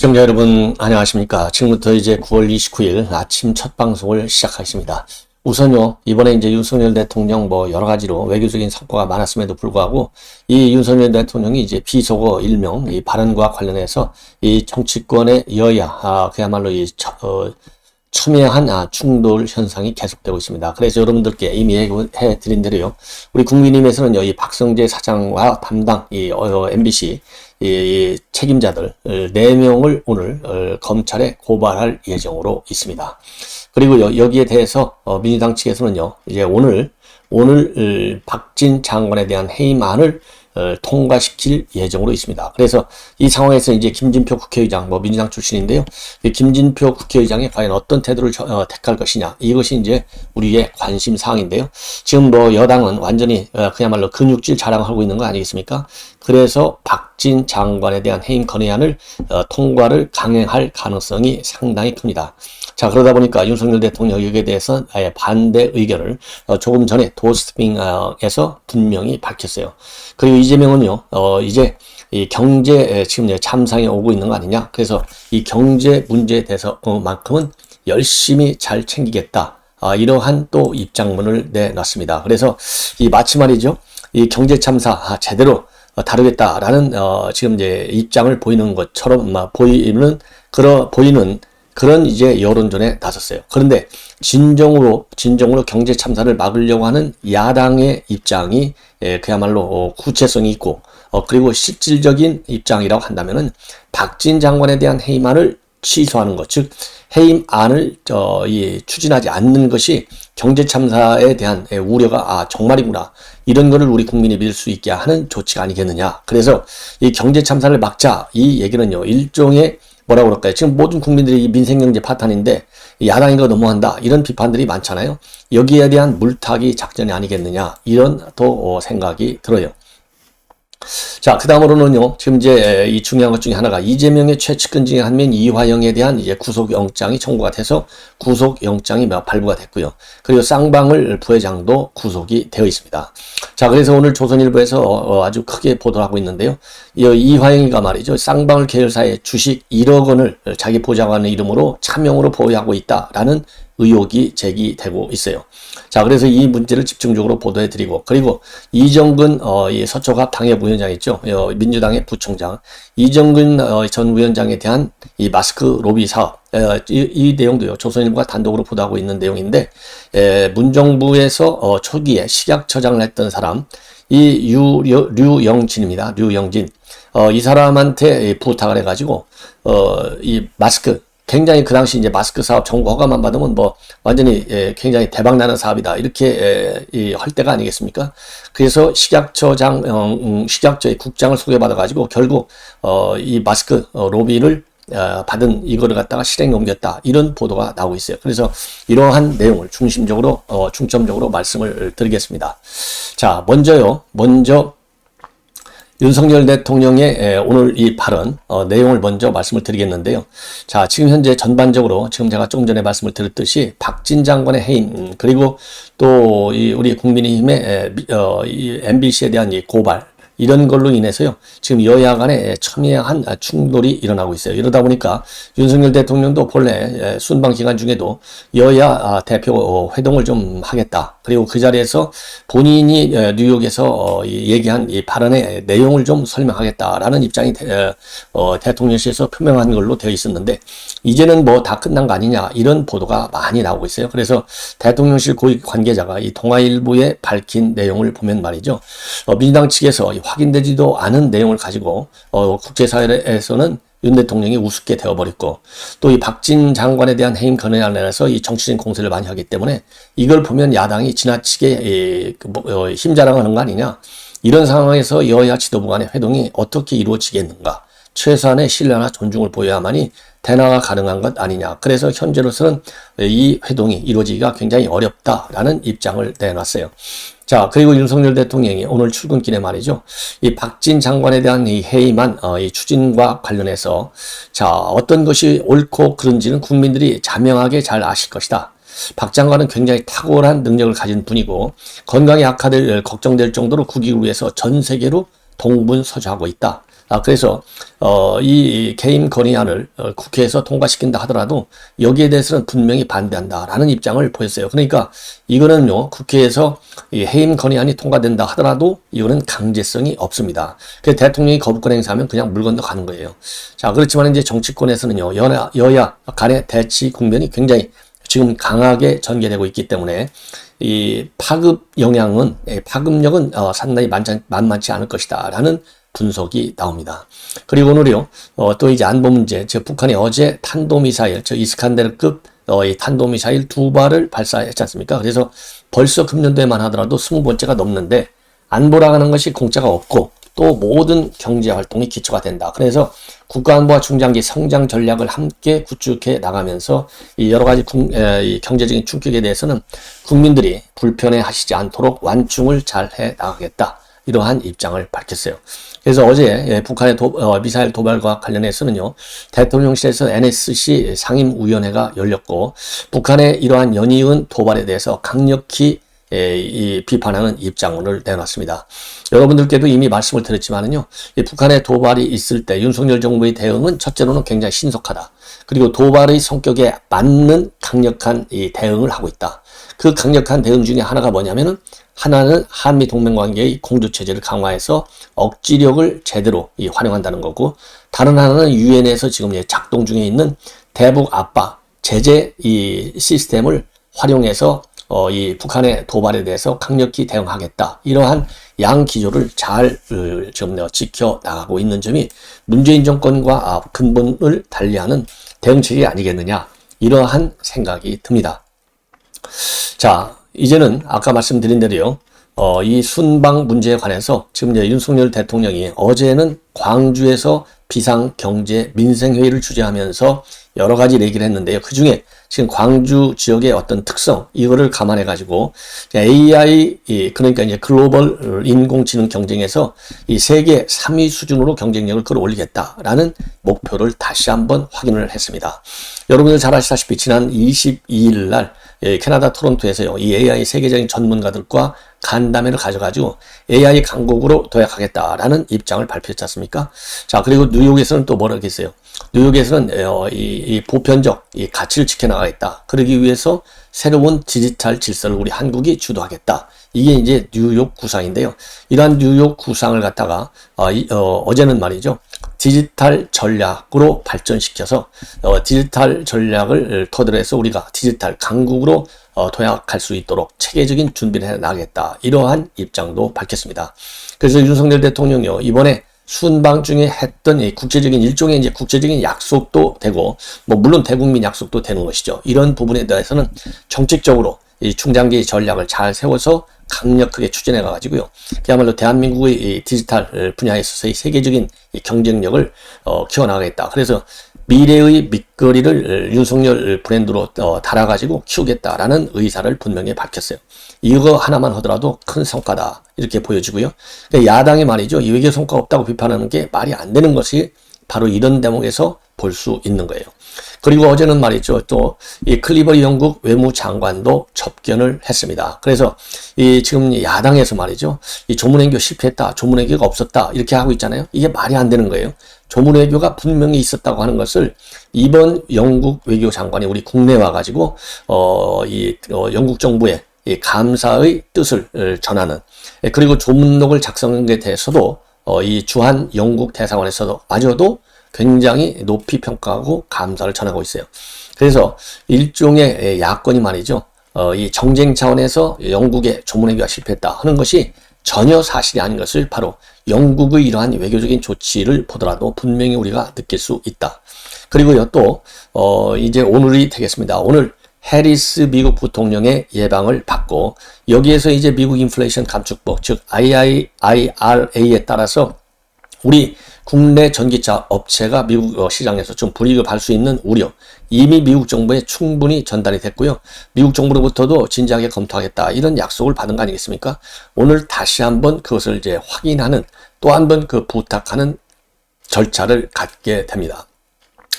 시청자 여러분 안녕하십니까. 지금부터 이제 9월 29일 아침 첫 방송을 시작하겠습니다. 우선요, 이번에 이제 윤석열 대통령 여러 가지로 외교적인 성과가 많았음에도 불구하고 이 윤석열 대통령이 이제 비속어 일명 이 발언과 관련해서 이 정치권의 여야 그야말로 첨예한 충돌 현상이 계속되고 있습니다. 그래서 여러분들께 이미 얘기해 드린 대로요, 우리 국민의힘에서는 이 박성재 사장과 담당 MBC 이 책임자들 4명을 오늘 검찰에 고발할 예정으로 있습니다. 그리고 여기에 대해서 민주당 측에서는요, 이제 오늘 박진 장관에 대한 해임안을 통과시킬 예정으로 있습니다. 그래서 이 상황에서 이제 김진표 국회의장, 민주당 출신인데요, 김진표 국회의장이 과연 어떤 태도를 택할 것이냐, 이것이 이제 우리의 관심 사항인데요. 지금 여당은 완전히 그야말로 근육질 자랑하고 있는 거 아니겠습니까? 그래서 박진 장관에 대한 해임 건의안을 통과를 강행할 가능성이 상당히 큽니다. 자, 그러다 보니까 윤석열 대통령 여기에 대해서 아예 반대 의견을 조금 전에 도스핑에서 분명히 밝혔어요. 그리고 이재명은요, 이제 이 경제 지금 참상에 오고 있는 거 아니냐. 그래서 이 경제 문제에 대해서만큼은 열심히 잘 챙기겠다. 이러한 또 입장문을 내놨습니다. 그래서 이 마치 말이죠, 이 경제 참사 제대로 다루겠다라는 지금 이제 입장을 보이는 것처럼 보이는 그런 이제 여론전에 나섰어요. 그런데 진정으로 경제 참사를 막으려고 하는 야당의 입장이 그야말로 구체성이 있고 그리고 실질적인 입장이라고 한다면은 박진 장관에 대한 해임안을 취소하는 것, 즉 해임안을 추진하지 않는 것이 경제 참사에 대한 우려가 정말이구나, 이런 거를 우리 국민이 믿을 수 있게 하는 조치가 아니겠느냐. 그래서 이 경제 참사를 막자, 이 얘기는요, 일종의 뭐라고 그럴까요? 지금 모든 국민들이 민생경제 파탄인데 야당이 이거 너무한다, 이런 비판들이 많잖아요. 여기에 대한 물타기 작전이 아니겠느냐, 이런 또 생각이 들어요. 자, 그 다음으로는요, 지금 이제 이 중요한 것 중에 하나가 이재명의 최측근 중에 한 명인 이화영에 대한 이제 구속영장이 청구가 돼서 구속영장이 발부가 됐고요. 그리고 쌍방울 부회장도 구속이 되어 있습니다. 자, 그래서 오늘 조선일보에서 아주 크게 보도를 하고 있는데요. 이화영이가 말이죠, 쌍방울 계열사의 주식 1억 원을 자기 보좌관의 이름으로 차명으로 보유하고 있다라는 의혹이 제기되고 있어요. 자, 그래서 이 문제를 집중적으로 보도해 드리고, 그리고 이정근 이 서초갑 당협위원장 있죠, 민주당의 부총장 이정근 전 위원장에 대한 이 마스크 로비 사업, 이 내용도요, 조선일보가 단독으로 보도하고 있는 내용인데, 문정부에서 초기에 식약처장을 했던 사람, 이 류영진입니다. 류영진. 이 사람한테 부탁을 해가지고 이 마스크, 굉장히 그 당시 이제 마스크 사업 정부 허가만 받으면 완전히 굉장히 대박나는 사업이다, 이렇게 할 때가 아니겠습니까? 그래서 식약처의 국장을 소개받아가지고 결국 이 마스크 로비를 받은 이거를 갖다가 실행에 옮겼다, 이런 보도가 나오고 있어요. 그래서 이러한 내용을 중점적으로 말씀을 드리겠습니다. 자, 먼저 윤석열 대통령의 오늘 이 발언 내용을 먼저 말씀을 드리겠는데요. 자, 지금 현재 전반적으로 지금 제가 조금 전에 말씀을 드렸듯이 박진 장관의 해임, 그리고 또 우리 국민의힘의 이 MBC에 대한 이 고발, 이런 걸로 인해서요, 지금 여야 간에 첨예한 충돌이 일어나고 있어요. 이러다 보니까 윤석열 대통령도 본래 순방 기간 중에도 여야 대표 회동을 좀 하겠다, 그리고 그 자리에서 본인이 뉴욕에서 얘기한 이 발언의 내용을 좀 설명하겠다라는 입장이 대통령실에서 표명한 걸로 되어 있었는데, 이제는 다 끝난 거 아니냐, 이런 보도가 많이 나오고 있어요. 그래서 대통령실 고위 관계자가 이 동아일보에 밝힌 내용을 보면 말이죠, 민주당 측에서 확인되지도 않은 내용을 가지고 국제사회에서는 윤 대통령이 우습게 되어버렸고, 또 이 박진 장관에 대한 해임 건의안에서 이 정치적인 공세를 많이 하기 때문에 이걸 보면 야당이 지나치게 힘자랑하는 거 아니냐, 이런 상황에서 여야 지도부 간의 회동이 어떻게 이루어지겠는가, 최소한의 신뢰나 존중을 보여야만이 대화가 가능한 것 아니냐. 그래서 현재로서는 이 회동이 이루어지기가 굉장히 어렵다라는 입장을 내놨어요. 자, 그리고 윤석열 대통령이 오늘 출근길에 말이죠, 이 박진 장관에 대한 이 해임안 이 추진과 관련해서 자, 어떤 것이 옳고 그른지는 국민들이 자명하게 잘 아실 것이다. 박 장관은 굉장히 탁월한 능력을 가진 분이고 건강이 걱정될 정도로 국익을 위해서 전 세계로 동분서주하고 있다. 그래서 이 개임 건의안을 국회에서 통과시킨다 하더라도 여기에 대해서는 분명히 반대한다라는 입장을 보였어요. 그러니까 이거는요, 국회에서 이 해임 건의안이 통과된다 하더라도 이거는 강제성이 없습니다. 그래서 대통령이 거부권 행사하면 그냥 물 건너 가는 거예요. 자, 그렇지만 이제 정치권에서는요, 여야 간의 대치 국면이 굉장히 지금 강하게 전개되고 있기 때문에 이 파급력은 상당히 만만치 않을 것이다라는 분석이 나옵니다. 그리고 오늘요, 또 이제 안보 문제, 북한이 어제 탄도미사일, 이스칸데르급 이 탄도미사일 2발을 발사했지 않습니까? 그래서 벌써 금년도에만 하더라도 20번째가 넘는데 안보라고 하는 것이 공짜가 없고 또 모든 경제 활동이 기초가 된다. 그래서 국가안보와 중장기 성장 전략을 함께 구축해 나가면서 이 여러 가지 이 경제적인 충격에 대해서는 국민들이 불편해하시지 않도록 완충을 잘 해 나가겠다. 이러한 입장을 밝혔어요. 그래서 어제 북한의 미사일 도발과 관련해서는요, 대통령실에서 NSC 상임위원회가 열렸고 북한의 이러한 연이은 도발에 대해서 강력히 이 비판하는 입장문을 내놨습니다. 여러분들께도 이미 말씀을 드렸지만은요, 이 북한의 도발이 있을 때 윤석열 정부의 대응은 첫째로는 굉장히 신속하다. 그리고 도발의 성격에 맞는 강력한 이 대응을 하고 있다. 그 강력한 대응 중에 하나가 뭐냐면은 하나는 한미 동맹 관계의 공조 체제를 강화해서 억지력을 제대로 활용한다는 거고, 다른 하나는 유엔에서 지금 작동 중에 있는 대북 압박 제재 이 시스템을 활용해서 이 북한의 도발에 대해서 강력히 대응하겠다. 이러한 양 기조를 잘 지금 지켜 나가고 있는 점이 문재인 정권과 근본을 달리하는 대응책이 아니겠느냐, 이러한 생각이 듭니다. 자, 이제는 아까 말씀드린 대로요, 이 순방 문제에 관해서 지금 이제 윤석열 대통령이 어제는 광주에서 비상경제 민생회의를 주재하면서 여러 가지 얘기를 했는데요. 그 중에 지금 광주 지역의 어떤 특성, 이거를 감안해 가지고 AI, 그러니까 이제 글로벌 인공지능 경쟁에서 이 세계 3위 수준으로 경쟁력을 끌어올리겠다라는 목표를 다시 한번 확인을 했습니다. 여러분들 잘 아시다시피 지난 22일 날 캐나다 토론토에서요, 이 AI 세계적인 전문가들과 간담회를 가져가지고 AI 강국으로 도약하겠다라는 입장을 발표했지 않습니까? 자, 그리고 뉴욕에서는 또 뭐라고 했어요? 뉴욕에서는 이 보편적 이 가치를 지켜나가겠다. 그러기 위해서 새로운 디지털 질서를 우리 한국이 주도하겠다. 이게 이제 뉴욕 구상인데요. 이러한 뉴욕 구상을 갖다가 어제는 말이죠, 디지털 전략으로 발전시켜서 디지털 전략을 토대로 해서 우리가 디지털 강국으로 도약할 수 있도록 체계적인 준비를 해 나가겠다. 이러한 입장도 밝혔습니다. 그래서 윤석열 대통령이요, 이번에 순방 중에 했던 이 국제적인 일종의 이제 국제적인 약속도 되고, 물론 대국민 약속도 되는 것이죠. 이런 부분에 대해서는 정책적으로 이 중장기 전략을 잘 세워서 강력하게 추진해 가지고요, 그야말로 대한민국의 이 디지털 분야에 있어서의 세계적인 이 경쟁력을 키워나가겠다. 그래서 미래의 밑거리를 윤석열 브랜드로 달아가지고 키우겠다라는 의사를 분명히 밝혔어요. 이거 하나만 하더라도 큰 성과다, 이렇게 보여지고요. 야당이 말이죠, 이 외교 성과 없다고 비판하는 게 말이 안 되는 것이 바로 이런 대목에서 볼 수 있는 거예요. 그리고 어제는 말이죠, 또 이 클리버리 영국 외무장관도 접견을 했습니다. 그래서 이 지금 야당에서 말이죠, 이 조문외교 실패했다, 조문외교가 없었다, 이렇게 하고 있잖아요. 이게 말이 안 되는 거예요. 조문외교가 분명히 있었다고 하는 것을 이번 영국 외교장관이 우리 국내에 와가지고 영국 정부의 이 감사의 뜻을 전하는, 그리고 조문록을 작성한 데 대해서도 이 주한 영국 대사관에서도 마저도 굉장히 높이 평가하고 감사를 전하고 있어요. 그래서 일종의 야권이 말이죠, 이 정쟁 차원에서 영국의 조문외교가 실패했다 하는 것이 전혀 사실이 아닌 것을 바로 영국의 이러한 외교적인 조치를 보더라도 분명히 우리가 느낄 수 있다. 그리고요, 또 이제 오늘이 되겠습니다. 오늘 해리스 미국 부통령의 예방을 받고, 여기에서 이제 미국 인플레이션 감축법, 즉 IRA에 따라서 우리 국내 전기차 업체가 미국 시장에서 좀 불이익을 받을 수 있는 우려, 이미 미국 정부에 충분히 전달이 됐고요. 미국 정부로부터도 진지하게 검토하겠다, 이런 약속을 받은 거 아니겠습니까? 오늘 다시 한번 그것을 이제 확인하는, 또 한 번 그 부탁하는 절차를 갖게 됩니다.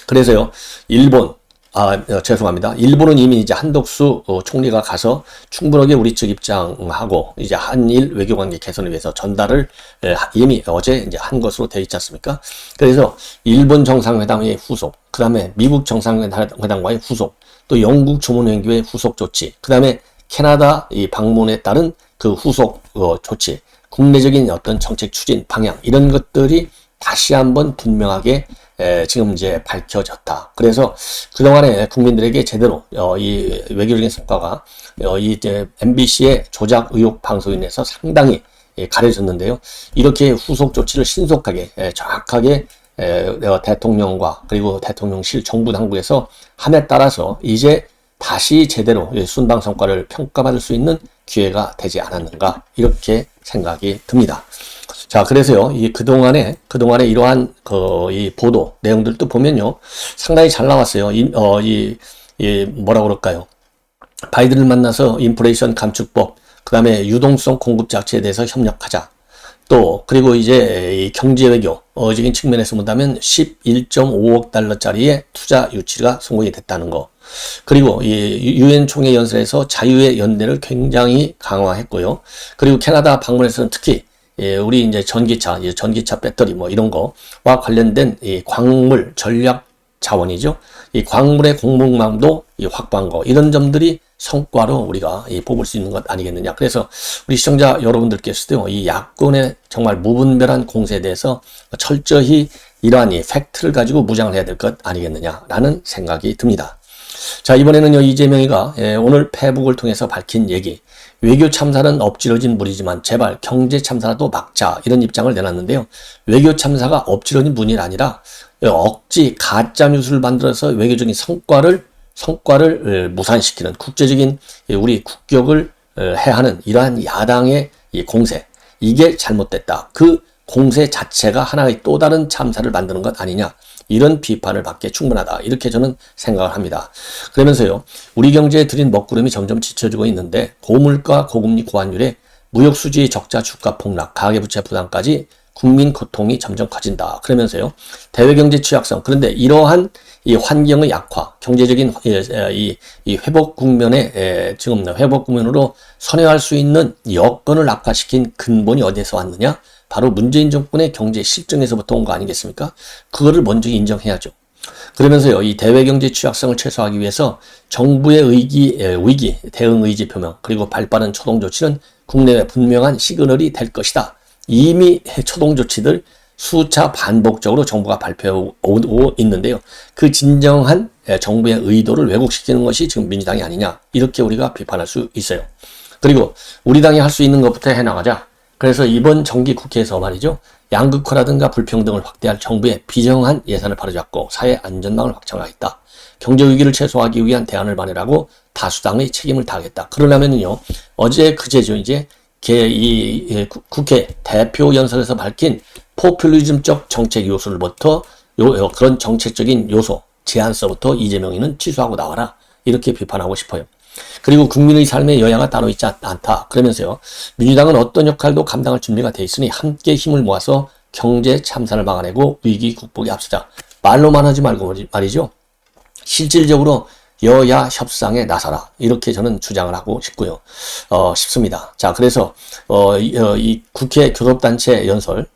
그래서요, 일본, 죄송합니다. 일본은 이미 이제 한덕수 총리가 가서 충분하게 우리 측 입장하고 이제 한일 외교관계 개선을 위해서 전달을 이미 어제 이제 한 것으로 되어 있지 않습니까? 그래서 일본 정상회담의 후속, 그 다음에 미국 정상회담과의 후속, 또 영국 조문회교의 후속 조치, 그 다음에 캐나다 이 방문에 따른 그 후속 조치, 국내적인 어떤 정책 추진 방향 이런 것들이 다시 한번 분명하게 지금 이제 밝혀졌다. 그래서 그동안에 국민들에게 제대로 이 외교적인 성과가 이 MBC의 조작 의혹 방송에 인해서 상당히 가려졌는데요. 이렇게 후속 조치를 신속하게 정확하게 대통령과 그리고 대통령실 정부 당국에서 함에 따라서 이제 다시 제대로 순방 성과를 평가받을 수 있는 기회가 되지 않았는가 이렇게 생각이 듭니다. 자, 그래서요, 그동안에 이러한, 이 보도 내용들도 보면요, 상당히 잘 나왔어요. 뭐라 그럴까요? 바이든을 만나서 인플레이션 감축법, 그 다음에 유동성 공급 자체에 대해서 협력하자. 또, 그리고 이제, 이 경제 외교적인 측면에서 본다면 11.5억 달러짜리의 투자 유치가 성공이 됐다는 거. 그리고 이 유엔 총회 연설에서 자유의 연대를 굉장히 강화했고요. 그리고 캐나다 방문에서는 특히 우리 이제 전기차 배터리 뭐 이런 거와 관련된 이 광물 전략 자원이죠. 이 광물의 공급망도 확보한 거 이런 점들이 성과로 우리가 뽑을 수 있는 것 아니겠느냐. 그래서 우리 시청자 여러분들께서도 이 야권의 정말 무분별한 공세에 대해서 철저히 이러한 이 팩트를 가지고 무장을 해야 될 것 아니겠느냐라는 생각이 듭니다. 자, 이번에는요, 이재명이가 오늘 페북을 통해서 밝힌 얘기, 외교 참사는 엎질러진 물이지만 제발 경제 참사라도 막자 이런 입장을 내놨는데요. 외교 참사가 엎질러진 물이 아니라 억지 가짜 뉴스를 만들어서 외교적인 성과를 무산시키는 국제적인 우리 국격을 해하는 이러한 야당의 이 공세, 이게 잘못됐다. 그 공세 자체가 하나의 또 다른 참사를 만드는 것 아니냐. 이런 비판을 받기에 충분하다. 이렇게 저는 생각을 합니다. 그러면서요, 우리 경제에 들인 먹구름이 점점 지쳐지고 있는데 고물가, 고금리, 고환율에 무역수지 적자, 주가 폭락, 가계부채 부담까지 국민 고통이 점점 커진다. 그러면서요, 대외경제 취약성, 그런데 이러한 이 환경의 약화, 경제적인 이 회복 국면에 지금 회복 국면으로 선회할 수 있는 여건을 악화시킨 근본이 어디에서 왔느냐? 바로 문재인 정권의 경제 실정에서부터 온 거 아니겠습니까? 그거를 먼저 인정해야죠. 그러면서요, 이 대외경제 취약성을 최소화하기 위해서 정부의 위기, 대응 의지 표명, 그리고 발빠른 초동 조치는 국내외 분명한 시그널이 될 것이다. 이미 초동 조치들 수차 반복적으로 정부가 발표하고 있는데요. 그 진정한 정부의 의도를 왜곡시키는 것이 지금 민주당이 아니냐. 이렇게 우리가 비판할 수 있어요. 그리고 우리 당이 할 수 있는 것부터 해나가자. 그래서 이번 정기 국회에서 말이죠. 양극화라든가 불평등을 확대할 정부의 비정한 예산을 바로잡고 사회 안전망을 확장하겠다. 경제 위기를 최소화하기 위한 대안을 마련하고 다수당의 책임을 다하겠다. 그러려면요. 어제 그제죠. 이제 국회 대표 연설에서 밝힌 포퓰리즘적 정책 요소를부터 그런 정책적인 요소 제안서부터 이재명이는 취소하고 나와라. 이렇게 비판하고 싶어요. 그리고 국민의 삶에 여야가 따로 있지 않다. 그러면서요. 민주당은 어떤 역할도 감당할 준비가 돼 있으니 함께 힘을 모아서 경제 참사를 막아내고 위기 극복에 앞서자. 말로만 하지 말고 말이죠. 실질적으로 여야 협상에 나서라. 이렇게 저는 주장을 하고 싶습니다. 자, 그래서 이 국회 교섭단체 연설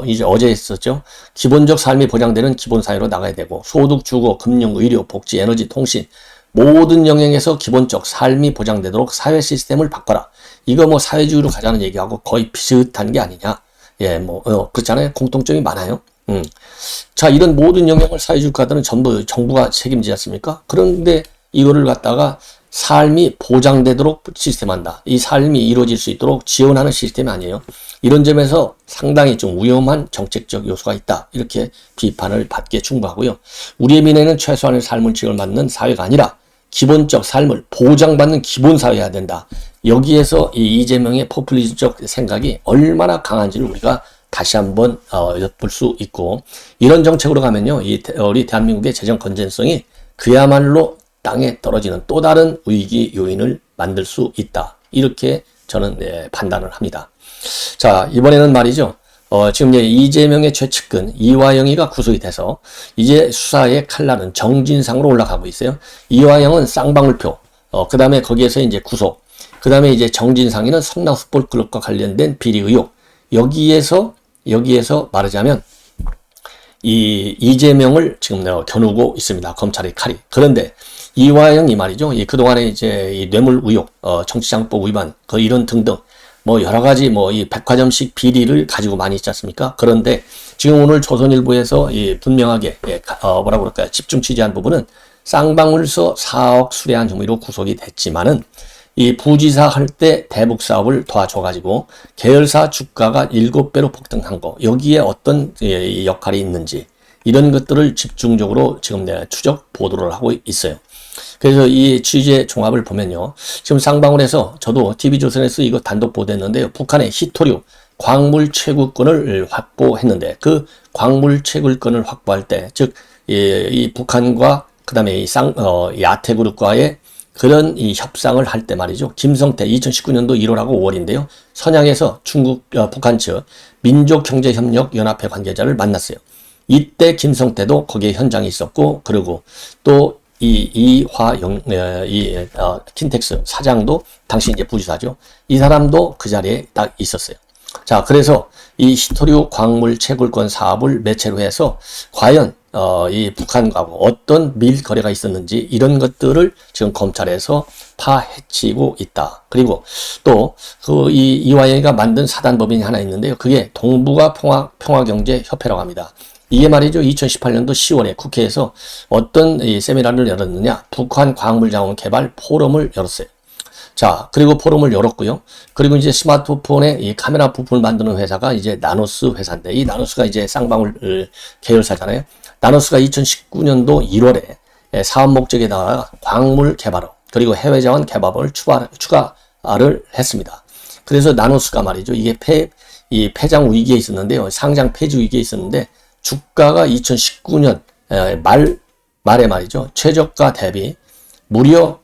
이제 어제 했었죠. 기본적 삶이 보장되는 기본사회로 나가야 되고 소득, 주거, 금융, 의료, 복지, 에너지, 통신 모든 영역에서 기본적 삶이 보장되도록 사회 시스템을 바꿔라. 이거 뭐 사회주의로 가자는 얘기하고 거의 비슷한 게 아니냐. 예, 그렇잖아요. 공통점이 많아요. 자, 이런 모든 영역을 사회주의 국가들은 전부 정부가 책임지지 않습니까? 그런데 이거를 갖다가 삶이 보장되도록 시스템한다. 이 삶이 이루어질 수 있도록 지원하는 시스템이 아니에요. 이런 점에서 상당히 좀 위험한 정책적 요소가 있다. 이렇게 비판을 받기에 충분하고요. 우리의 미래는 최소한의 삶을 지원받는 사회가 아니라 기본적 삶을 보장받는 기본사회여야 된다. 여기에서 이 이재명의 포퓰리즘적 생각이 얼마나 강한지를 우리가 다시 한번 엿볼 수 있고, 이런 정책으로 가면요, 우리 대한민국의 재정 건전성이 그야말로 땅에 떨어지는 또 다른 위기 요인을 만들 수 있다. 이렇게 저는 판단을 합니다. 자, 이번에는 말이죠. 지금 이제 이재명의 최측근 이화영이가 구속이 돼서 이제 수사의 칼날은 정진상으로 올라가고 있어요. 이화영은 쌍방울표, 그 다음에 거기에서 이제 구속, 그 다음에 이제 정진상이는 성남 풋볼클럽과 관련된 비리 의혹, 여기에서 말하자면 이 이재명을 지금 겨누고 있습니다. 검찰의 칼이. 그런데 이화영이 말이죠. 그동안에 이제 이 뇌물 의혹, 정치장법 위반, 이런 등등, 여러 가지 이 백화점식 비리를 가지고 많이 있지 않습니까? 그런데 지금 오늘 조선일보에서 분명하게, 뭐라고 그럴까요? 집중 취재한 부분은 쌍방울서 4억 수뢰한 혐의로 구속이 됐지만은 이 부지사 할 때 대북 사업을 도와줘가지고 계열사 주가가 7배로 폭등한 거, 여기에 어떤 역할이 있는지 이런 것들을 집중적으로 지금 내가 추적 보도를 하고 있어요. 그래서 이 취재 종합을 보면요, 지금 쌍방울에서 저도 TV조선에서 이거 단독 보도했는데요, 북한의 히토류 광물 채굴권을 확보했는데 그 광물 채굴권을 확보할 때, 즉 이 북한과 그다음에 이 아태그룹과의 그런 이 협상을 할 때 말이죠. 김성태 2019년도 1월하고 5월인데요. 선양에서 북한 측 민족경제협력연합회 관계자를 만났어요. 이때 김성태도 거기에 현장에 있었고, 그리고 또 이화영, 킨텍스 사장도 당시 이제 부지사죠. 이 사람도 그 자리에 딱 있었어요. 자, 그래서 이 히토류 광물 채굴권 사업을 매체로 해서 과연 이 북한과 어떤 밀 거래가 있었는지 이런 것들을 지금 검찰에서 파헤치고 있다. 그리고 또 이화영이가 만든 사단법인이 하나 있는데요. 그게 동북아 평화경제협회라고 합니다. 이게 말이죠. 2018년도 10월에 국회에서 어떤 이 세미나를 열었느냐, 북한 광물자원 개발 포럼을 열었어요. 자, 그리고 포럼을 열었고요. 그리고 이제 스마트폰의 이 카메라 부품을 만드는 회사가 이제 나노스 회사인데, 이 나노스가 이제 쌍방울 계열사잖아요. 나노스가 2019년도 1월에 사업 목적에다가 광물 개발업, 그리고 해외 자원 개발을 추가를 했습니다. 그래서 나노스가 말이죠. 이게 폐장 위기에 있었는데요. 상장 폐지 위기에 있었는데, 주가가 2019년 말에 말이죠. 최저가 대비 무려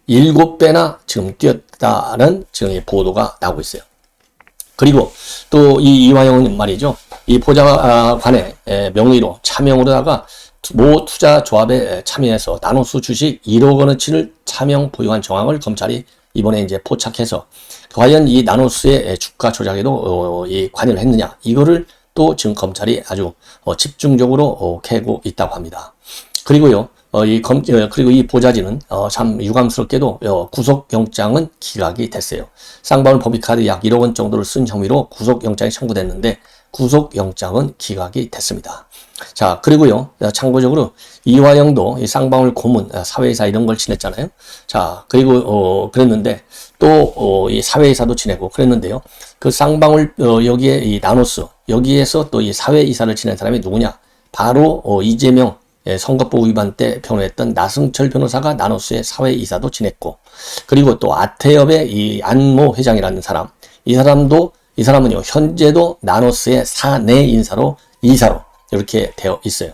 7배나 지금 뛰었다는 지금 보도가 나오고 있어요. 그리고 또 이화영은 말이죠. 이 보좌관의 명의로 차명으로다가 모 투자 조합에 참여해서 나노스 주식 1억 원어치를 차명 보유한 정황을 검찰이 이번에 이제 포착해서 과연 이 나노스의 주가 조작에도 관여를 했느냐, 이거를 또 지금 검찰이 아주 집중적으로 캐고 있다고 합니다. 그리고요, 그리고 이 보좌진은 참 유감스럽게도 구속영장은 기각이 됐어요. 쌍방울 법인카드 약 1억 원 정도를 쓴 혐의로 구속영장이 청구됐는데 구속영장은 기각이 됐습니다. 자, 그리고요, 참고적으로 이화영도 이 쌍방울 고문, 사회이사 이런 걸 지냈잖아요. 자, 그리고 그랬는데 또 이 사회이사도 지내고 그랬는데요. 그 쌍방울 여기에 이 나노스 여기에서 또 이 사회이사를 지낸 사람이 누구냐? 바로 이재명 선거법 위반 때 변호했던 나승철 변호사가 나노스의 사회이사도 지냈고, 그리고 또 아태협의 이 안모 회장이라는 사람, 이 사람은요 현재도 나노스의 사내 이사로 이렇게 되어 있어요.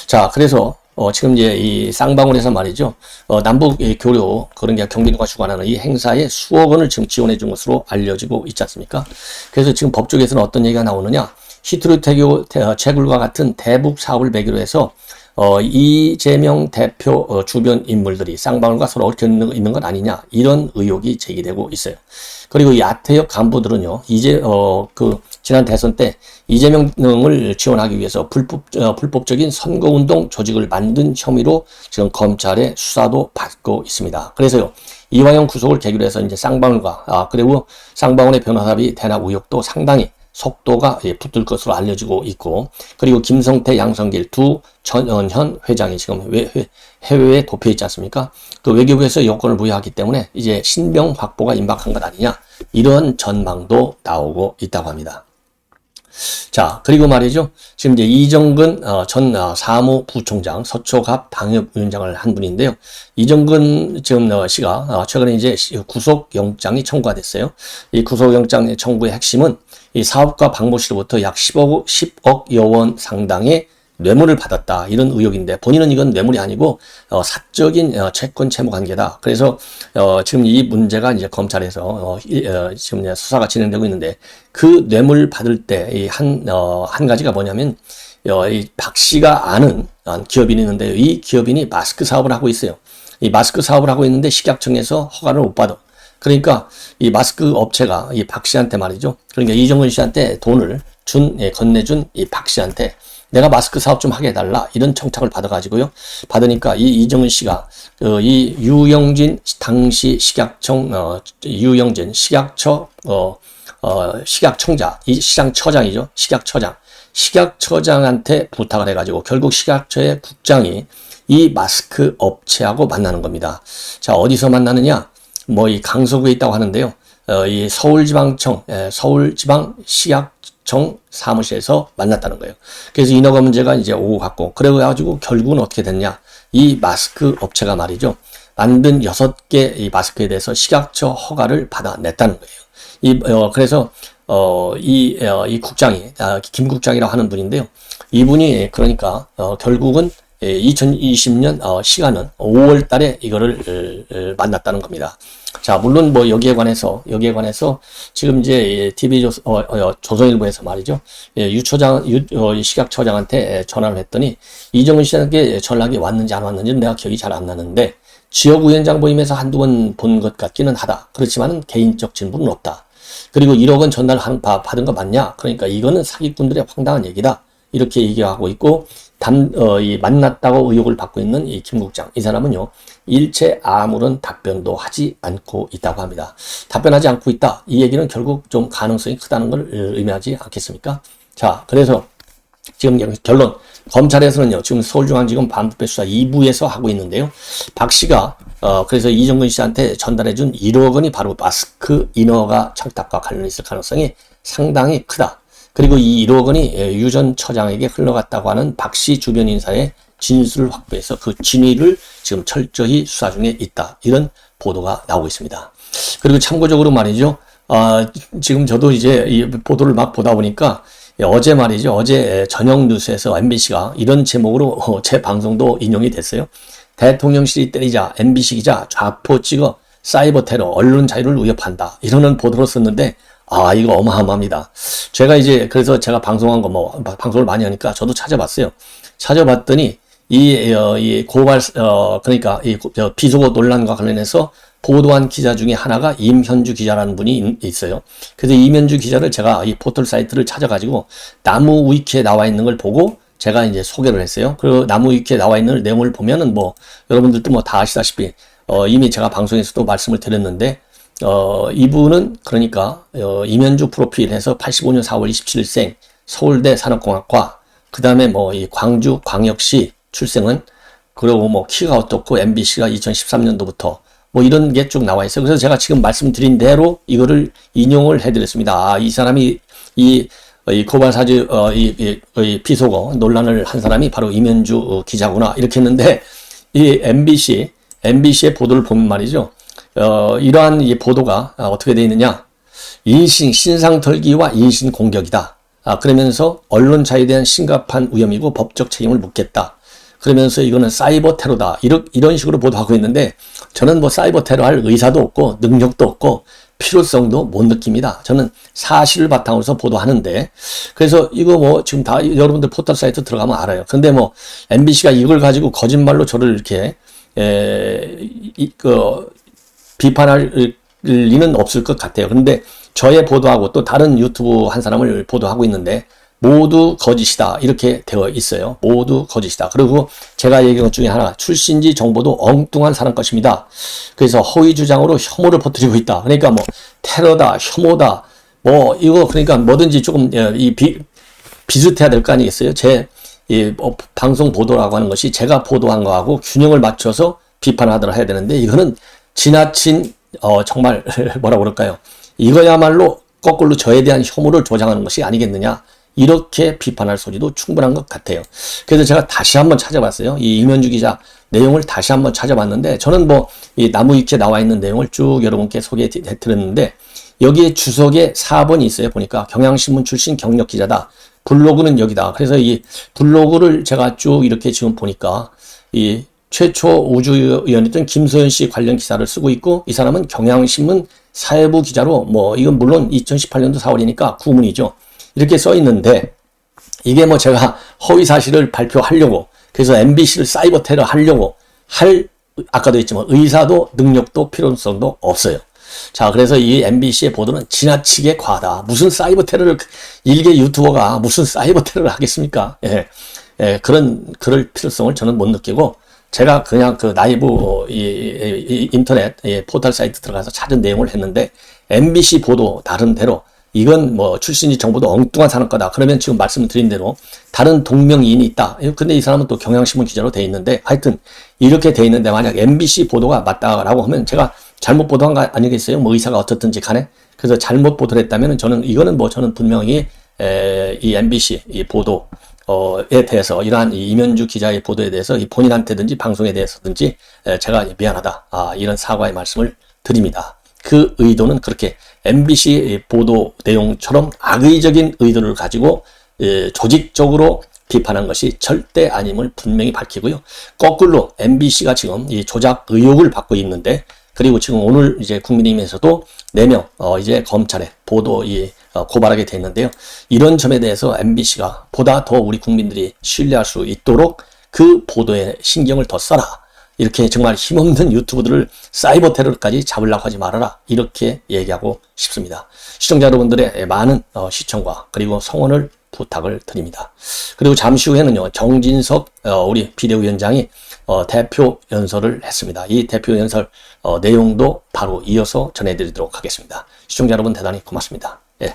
자, 그래서 지금 이제 이 쌍방울에서 말이죠, 남북 교류 그런 게 경기도가 주관하는 이 행사에 수억 원을 지금 지원해 준 것으로 알려지고 있지 않습니까? 그래서 지금 법조계에서는 어떤 얘기가 나오느냐, 히트루 채굴과 같은 대북 사업을 매개로 해서 이재명 대표 주변 인물들이 쌍방울과 서로 얽혀 있는 것 아니냐, 이런 의혹이 제기되고 있어요. 그리고 이 아태역 간부들은요, 지난 대선 때 이재명을 지원하기 위해서 불법적인 선거운동 조직을 만든 혐의로 지금 검찰의 수사도 받고 있습니다. 그래서요, 이화영 구속을 계기로 해서 이제 쌍방울과 그리고 쌍방울의 변호사비 대납 의혹도 상당히 속도가 붙을 것으로 알려지고 있고, 그리고 김성태, 양성길 두 전현 회장이 지금 해외에 도피해 있지 않습니까? 그 외교부에서 여권을 부여하기 때문에 이제 신병 확보가 임박한 것 아니냐, 이런 전망도 나오고 있다고 합니다. 자, 그리고 말이죠, 지금 이제 이정근 전 사무부총장, 서초갑 당협위원장을 한 분인데요. 이정근 지금 씨가 최근에 이제 구속영장이 청구가 됐어요. 이 구속영장 청구의 핵심은 이 사업가 박모 씨로부터 약 10억여 원 상당의 뇌물을 받았다 이런 의혹인데 본인은 이건 뇌물이 아니고 사적인 채권 채무 관계다. 그래서 지금 이 문제가 이제 검찰에서 지금 이제 수사가 진행되고 있는데 그 뇌물 받을 때 한 가지가 뭐냐면 이 박 씨가 아는 기업인이 있는데요. 이 기업인이 마스크 사업을 하고 있어요. 이 마스크 사업을 하고 있는데 식약청에서 허가를 못 받아. 그러니까 이 마스크 업체가 이 박 씨한테 말이죠. 그러니까 이정근 씨한테 돈을 건네준 이 박 씨한테 내가 마스크 사업 좀 하게 해달라 이런 청탁을 받아가지고요. 받으니까 이 이정은 씨가 이 유영진 당시 식약청 유영진 식약청자 이 시장처장이죠. 식약처장한테 부탁을 해가지고 결국 식약처의 국장이 이 마스크 업체하고 만나는 겁니다. 자, 어디서 만나느냐? 뭐 이 강서구에 있다고 하는데요. 이 서울지방 식약청 사무실에서 만났다는 거예요. 그래서 인허가 문제가 이제 오고 갔고, 그래가지고 결국은 어떻게 됐냐? 이 마스크 업체가 말이죠. 만든 6개 이 마스크에 대해서 식약처 허가를 받아냈다는 거예요. 그래서 이 국장이 김 국장이라고 하는 분인데요. 이분이 그러니까 결국은 2020년 시간은 5월 달에 이거를 만났다는 겁니다. 자, 물론 뭐 여기에 관해서 지금 이제 조선일보에서 말이죠. 식약처장한테 전화를 했더니 이정은 씨에게 전락이 왔는지 안 왔는지는 내가 기억이 잘 안 나는데 지역위원장 모임에서 한두 번 본 것 같기는 하다. 그렇지만은 개인적 진분은 없다. 그리고 1억 원 받은 거 맞냐? 그러니까 이거는 사기꾼들의 황당한 얘기다. 이렇게 얘기하고 있고, 만났다고 의혹을 받고 있는 이 김 국장. 이 사람은요, 일체 아무런 답변도 하지 않고 있다고 합니다. 답변하지 않고 있다. 이 얘기는 결국 좀 가능성이 크다는 걸 의미하지 않겠습니까? 자, 그래서 지금 결론. 검찰에서는요, 지금 서울중앙지검 반부패 수사 2부에서 하고 있는데요. 박 씨가, 그래서 이정근 씨한테 전달해준 1억 원이 바로 마스크 인허가 청탁과 관련이 있을 가능성이 상당히 크다. 그리고 이 1억 원이 유 전 처장에게 흘러갔다고 하는 박 씨 주변 인사의 진술을 확보해서 그 진위를 지금 철저히 수사 중에 있다. 이런 보도가 나오고 있습니다. 그리고 참고적으로 말이죠. 지금 저도 이제 이 보도를 막 보다 보니까 어제 말이죠. 어제 저녁 뉴스에서 MBC가 이런 제목으로 제 방송도 인용이 됐어요. 대통령실이 때리자 MBC 기자 좌포 찍어 사이버 테러 언론 자유를 위협한다. 이러는 보도를 썼는데 이거 어마어마합니다. 그래서 제가 방송한 거 방송을 많이 하니까 저도 찾아봤어요. 찾아봤더니 이 고발 그러니까 비속어 논란과 관련해서 보도한 기자 중에 하나가 임현주 기자라는 분이 있어요. 그래서 임현주 기자를 제가 이 포털 사이트를 찾아가지고 나무 위키에 나와 있는 걸 보고 제가 이제 소개를 했어요. 그리고 나무 위키에 나와 있는 내용을 보면은 여러분들도 다 아시다시피 이미 제가 방송에서도 말씀을 드렸는데 이분은 그러니까 임현주 프로필에서 85년 4월 27일생 서울대 산업공학과 그 다음에 이 광주 광역시 출생은 그리고 키가 어떻고 MBC가 2013년도부터 이런 게 쭉 나와 있어요. 그래서 제가 지금 말씀드린 대로 이거를 인용을 해드렸습니다. 이 사람이 이 고발사주 이 비속어 논란을 한 사람이 바로 임현주 기자구나 이렇게 했는데 이 MBC의 보도를 보면 말이죠. 이러한 이 보도가 어떻게 되어 있느냐? 신상 털기와 인신 공격이다. 그러면서 언론 자유에 대한 심각한 위험이고 법적 책임을 묻겠다. 그러면서 이거는 사이버 테러다. 이런 식으로 보도하고 있는데 저는 사이버 테러 할 의사도 없고 능력도 없고 필요성도 못 느낍니다. 저는 사실을 바탕으로 해서 보도하는데 그래서 이거 지금 다 여러분들 포털 사이트 들어가면 알아요. 근데 MBC가 이걸 가지고 거짓말로 저를 이렇게 비판할 리는 없을 것 같아요. 그런데 저의 보도하고 또 다른 유튜브 한 사람을 보도하고 있는데 모두 거짓이다 이렇게 되어 있어요. 모두 거짓이다. 그리고 제가 얘기한 것 중에 하나 출신지 정보도 엉뚱한 사람 것입니다. 그래서 허위 주장으로 혐오를 퍼뜨리고 있다. 그러니까 테러다 혐오다 이거 그러니까 뭐든지 조금 비슷해야 될 거 아니겠어요? 제 방송 보도라고 하는 것이 제가 보도한 거하고 균형을 맞춰서 비판하도록 해야 되는데 이거는 지나친 정말 뭐라고 그럴까요? 이거야말로 거꾸로 저에 대한 혐오를 조장하는 것이 아니겠느냐 이렇게 비판할 소리도 충분한 것 같아요. 그래서 제가 다시 한번 찾아봤어요. 이 임현주 기자 내용을 다시 한번 찾아봤는데 저는 이 나무 위키에 나와 있는 내용을 쭉 여러분께 소개해 드렸는데 여기에 주석에 4번이 있어요. 보니까 경향신문 출신 경력 기자다. 블로그는 여기다. 그래서 이 블로그를 제가 쭉 이렇게 지금 보니까 이 최초 우주위원이었던 김소연 씨 관련 기사를 쓰고 있고, 이 사람은 경향신문 사회부 기자로 뭐 이건 물론 2018년도 4월이니까 구문이죠. 이렇게 써 있는데, 이게 뭐 제가 허위 사실을 발표하려고, 그래서 MBC를 사이버 테러 하려고 아까도 했지만 의사도 능력도 필요성도 없어요. 자, 그래서 이 MBC의 보도는 지나치게 과하다. 무슨 사이버 테러를, 일개 유튜버가 무슨 사이버 테러를 하겠습니까? 그럴 필요성을 저는 못 느끼고, 제가 그냥 그 나이브 인터넷 포털 사이트 들어가서 찾은 내용을 했는데, MBC 보도 나름대로 이건 뭐 출신지 정보도 엉뚱한 사람 거다. 그러면 지금 말씀드린 대로 다른 동명이인이 있다. 근데 이 사람은 또 경향신문 기자로 돼 있는데, 하여튼 이렇게 돼 있는데 만약 MBC 보도가 맞다라고 하면 제가 잘못 보도한 거 아니겠어요? 뭐 의사가 어떻든지 간에. 그래서 잘못 보도를 했다면 저는 이거는 뭐 저는 분명히 이 MBC 이 보도에 대해서 이러한 이면주 기자의 보도에 대해서 이 본인한테든지 방송에 대해서든지 제가 미안하다. 이런 사과의 말씀을 드립니다. 그 의도는 그렇게 MBC 보도 내용처럼 악의적인 의도를 가지고 조직적으로 비판한 것이 절대 아님을 분명히 밝히고요. 거꾸로 MBC가 지금 이 조작 의혹을 받고 있는데, 그리고 지금 오늘 이제 국민의힘에서도 4명 이제 검찰에 고발하게 됐는데요. 이런 점에 대해서 MBC가 보다 더 우리 국민들이 신뢰할 수 있도록 그 보도에 신경을 더 써라. 이렇게 정말 힘없는 유튜브들을 사이버 테러까지 잡으려고 하지 말아라. 이렇게 얘기하고 싶습니다. 시청자 여러분들의 많은 시청과 그리고 성원을 부탁을 드립니다. 그리고 잠시 후에는요, 정진석 우리 비대위원장이 대표 연설을 했습니다. 이 대표 연설 내용도 바로 이어서 전해드리도록 하겠습니다. 시청자 여러분 대단히 고맙습니다. 예.